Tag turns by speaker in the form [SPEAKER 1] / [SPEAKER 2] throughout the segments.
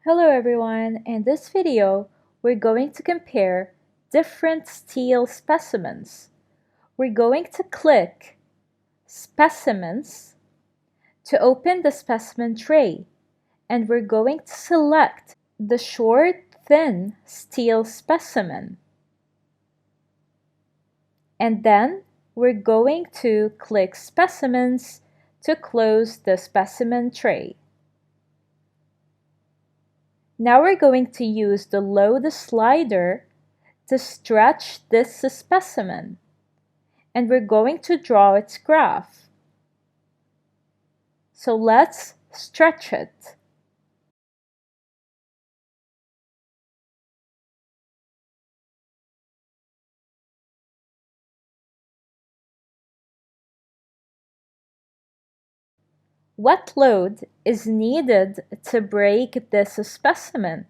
[SPEAKER 1] Hello everyone, in this video we're going to compare different steel specimens. We're going to click Specimens to open the specimen tray, and we're going to select the short, thin steel specimen. And then we're going to click Specimens to close the specimen tray. Now we're going to use the load slider to stretch this specimen, and we're going to draw its graph. So let's stretch it. What load is needed to break this specimen?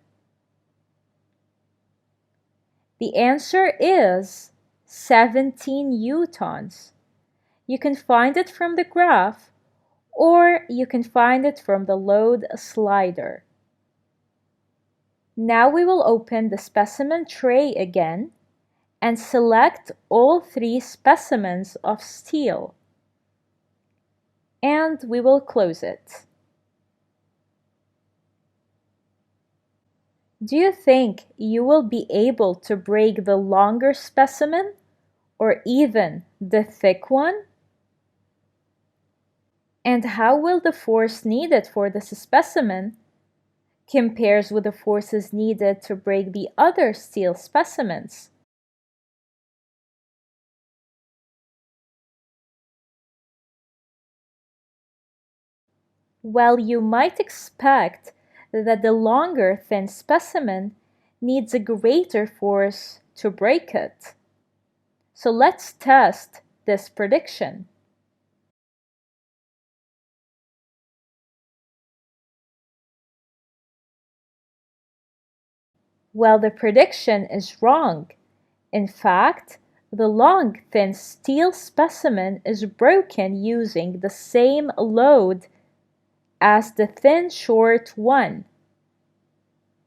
[SPEAKER 1] The answer is 17 newtons. You can find it from the graph, or you can find it from the load slider. Now we will open the specimen tray again and select all three specimens of steel. And we will close it. Do you think you will be able to break the longer specimen or even the thick one? And how will the force needed for this specimen compares with the forces needed to break the other steel specimens? Well, you might expect that the longer thin specimen needs a greater force to break it. So let's test this prediction. Well, the prediction is wrong. In fact, the long, thin steel specimen is broken using the same load as the thin, short one.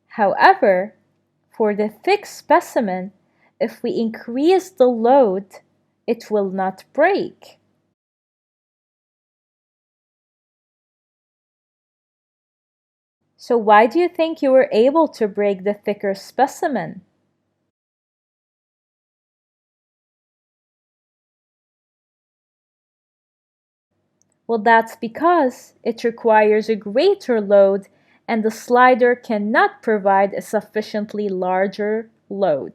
[SPEAKER 1] However, for the thick specimen, if we increase the load, it will not break. So why do you think you were able to break the thicker specimen? Well, that's because it requires a greater load and the slider cannot provide a sufficiently larger load.